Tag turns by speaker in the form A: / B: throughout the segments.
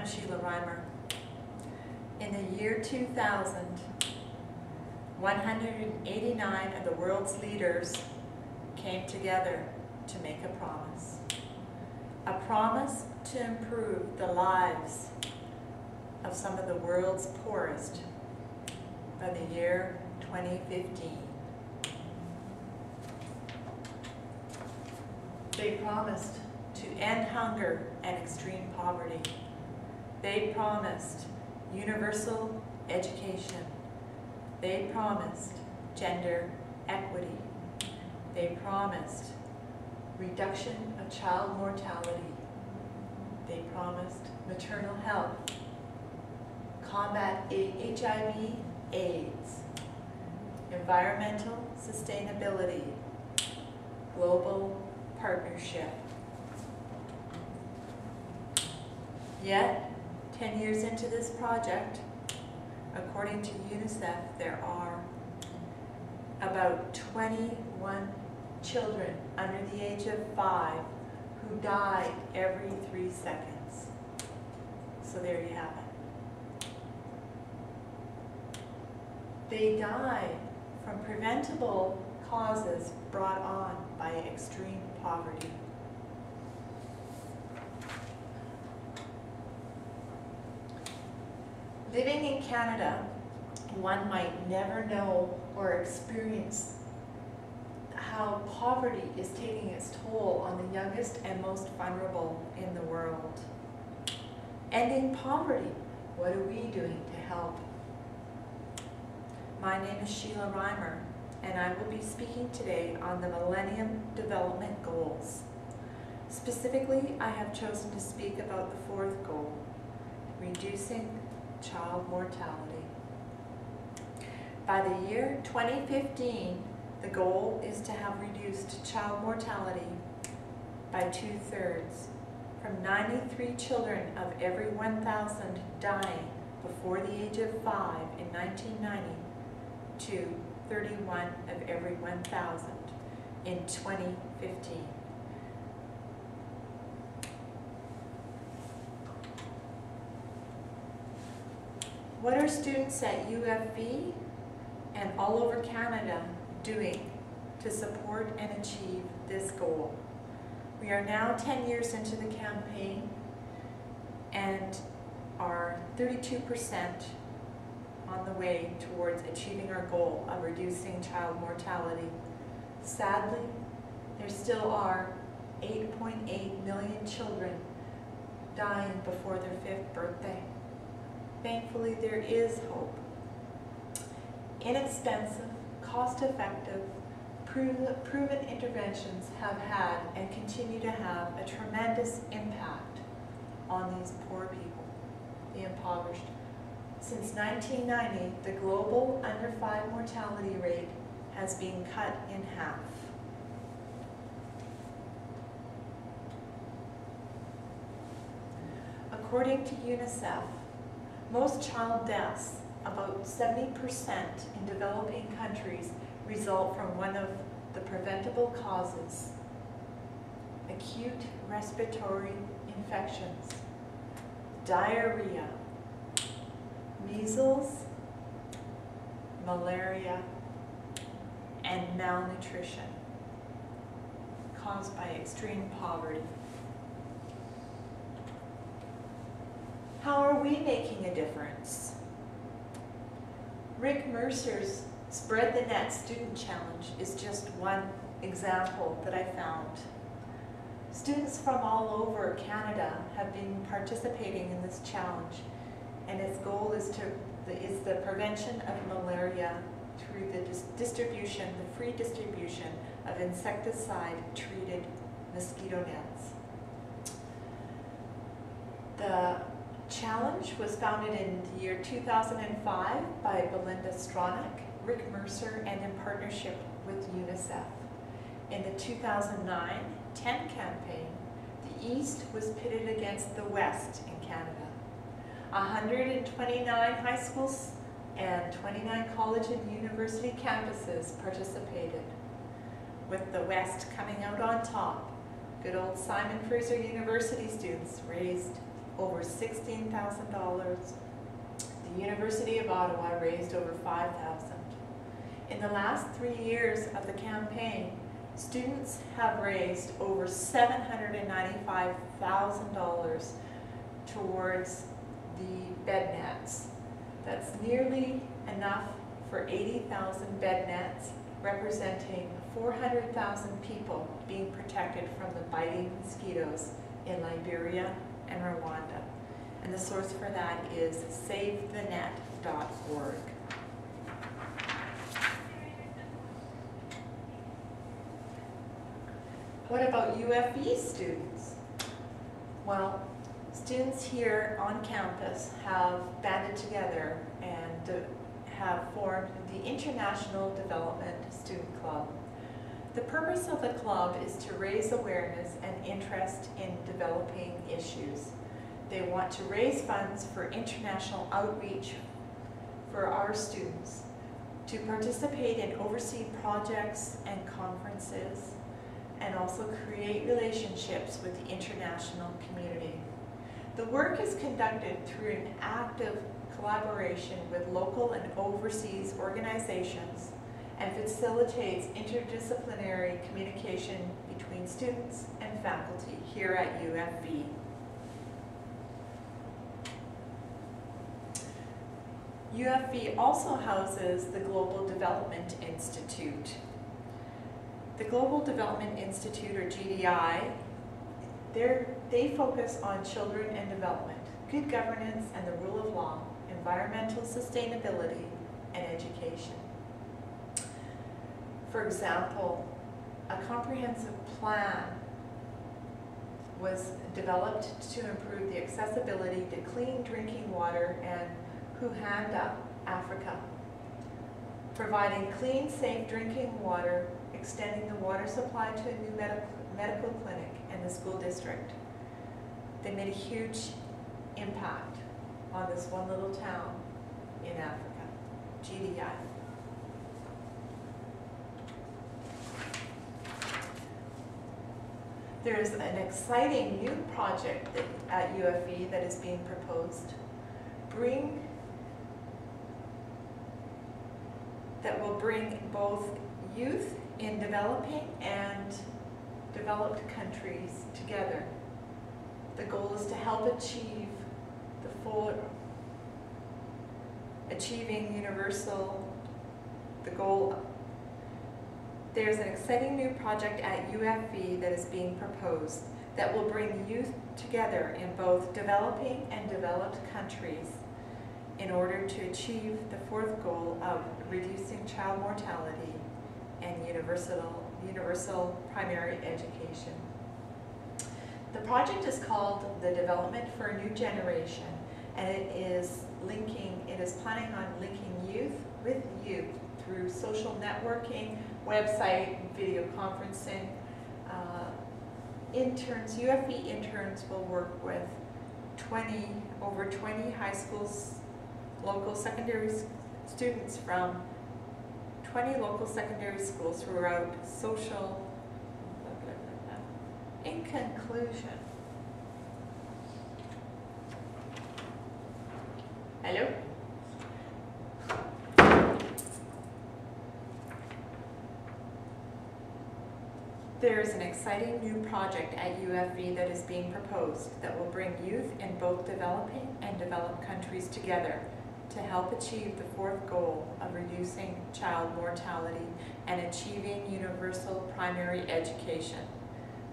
A: I'm Sheila Reimer. In the year 2000, 189 of the world's leaders came together to make a promise. A promise to improve the lives of some of the world's poorest by the year 2015. They promised to end hunger and extreme poverty. They promised universal education. They promised gender equity. They promised reduction of child mortality. They promised maternal health, combat HIV, AIDS, environmental sustainability, global partnership. Yet, 10 years into this project, according to UNICEF, there are about 21 children under the age of 5 who die every 3 seconds. So there you have it. They die from preventable causes brought on by extreme poverty. Living in Canada, one might never know or experience how poverty is taking its toll on the youngest and most vulnerable in the world. Ending poverty, what are we doing to help? My name is Sheila Reimer, and I will be speaking today on the Millennium Development Goals. Specifically, I have chosen to speak about the 4th goal, reducing child mortality. By the year 2015, the goal is to have reduced child mortality by 2/3, from 93 children of every 1,000 dying before the age of 5 in 1990 to 31 of every 1,000 in 2015. What are students at UFV and all over Canada doing to support and achieve this goal? We are now 10 years into the campaign and are 32% on the way towards achieving our goal of reducing child mortality. Sadly, there still are 8.8 million children dying before their 5th birthday. Thankfully, there is hope. Inexpensive, cost-effective, proven interventions have had and continue to have a tremendous impact on these poor people, the impoverished. Since 1990, the global under 5 mortality rate has been cut in half. According to UNICEF, most child deaths, about 70% in developing countries, result from one of the preventable causes: acute respiratory infections, diarrhea, measles, malaria, and malnutrition caused by extreme poverty. How are we making a difference? Rick Mercer's Spread the Net Student Challenge is just one example that I found. Students from all over Canada have been participating in this challenge, and its goal is the prevention of malaria through the free distribution of insecticide-treated mosquito nets. The challenge was founded in the year 2005 by Belinda Stronach, Rick Mercer, and in partnership with UNICEF. In the 2009-10 campaign, the East was pitted against the West in Canada. 129 high schools and 29 college and university campuses participated, with the West coming out on top. Good old Simon Fraser University students raised over $16,000. The University of Ottawa raised over $5,000. In the last 3 years of the campaign, students have raised over $795,000 towards the bed nets. That's nearly enough for 80,000 bed nets, representing 400,000 people being protected from the biting mosquitoes in Liberia and Rwanda. And the source for that is SaveTheNet.org. What about UFE students? Well, students here on campus have banded together and have formed the International Development Student Club. The purpose of the club is to raise awareness and interest in developing issues. They want to raise funds for international outreach for our students, to participate in overseas projects and conferences, and also create relationships with the international community. The work is conducted through an active collaboration with local and overseas organizations and facilitates interdisciplinary communication between students and faculty here at UFB. UFB also houses the Global Development Institute. The Global Development Institute, or GDI, they focus on children and development, good governance and the rule of law, environmental sustainability, and education. For example, a comprehensive plan was developed to improve the accessibility to clean drinking water in Uganda, Africa, providing clean, safe drinking water, extending the water supply to a new medical clinic in the school district. They made a huge impact on this one little town in Africa, GDI. There's an exciting new project at UFE that is being proposed, that will bring both youth in developing and developed countries together. The goal is to help achieve achieving universal, the goal. There's an exciting new project at UFB that is being proposed that will bring youth together in both developing and developed countries in order to achieve the fourth goal of reducing child mortality and universal primary education. The project is called the Development for a New Generation, and it is planning on linking youth with youth through social networking, website, video conferencing. UFE interns will work with over 20 high schools, local secondary students from 20 local secondary schools throughout social. In conclusion, hello? There is an exciting new project at UFB that is being proposed that will bring youth in both developing and developed countries together to help achieve the fourth goal of reducing child mortality and achieving universal primary education.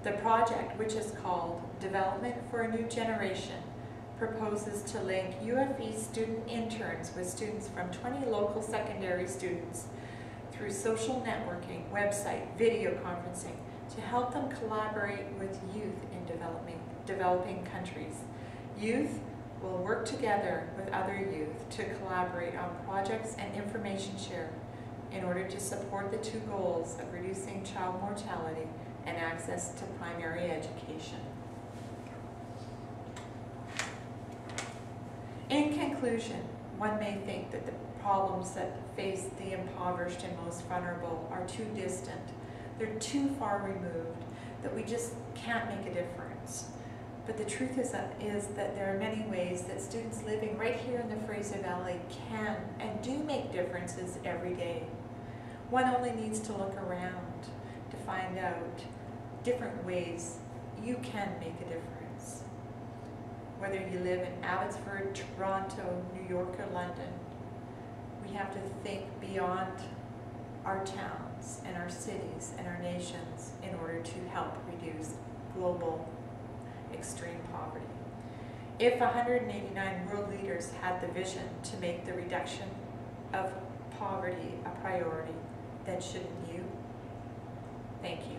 A: The project, which is called Development for a New Generation, proposes to link UFE student interns with students from 20 local secondary students through social networking, website, video conferencing, to help them collaborate with youth in developing countries. Youth will work together with other youth to collaborate on projects and information share in order to support the two goals of reducing child mortality and access to primary education. In conclusion, one may think that the problems that face the impoverished and most vulnerable are too distant. They're too far removed that we just can't make a difference. But the truth is that there are many ways that students living right here in the Fraser Valley can and do make differences every day. One only needs to look around to find out different ways you can make a difference. Whether you live in Abbotsford, Toronto, New York, or London, we have to think beyond our towns and our cities and our nations in order to help reduce global extreme poverty. If 189 world leaders had the vision to make the reduction of poverty a priority, then shouldn't you? Thank you.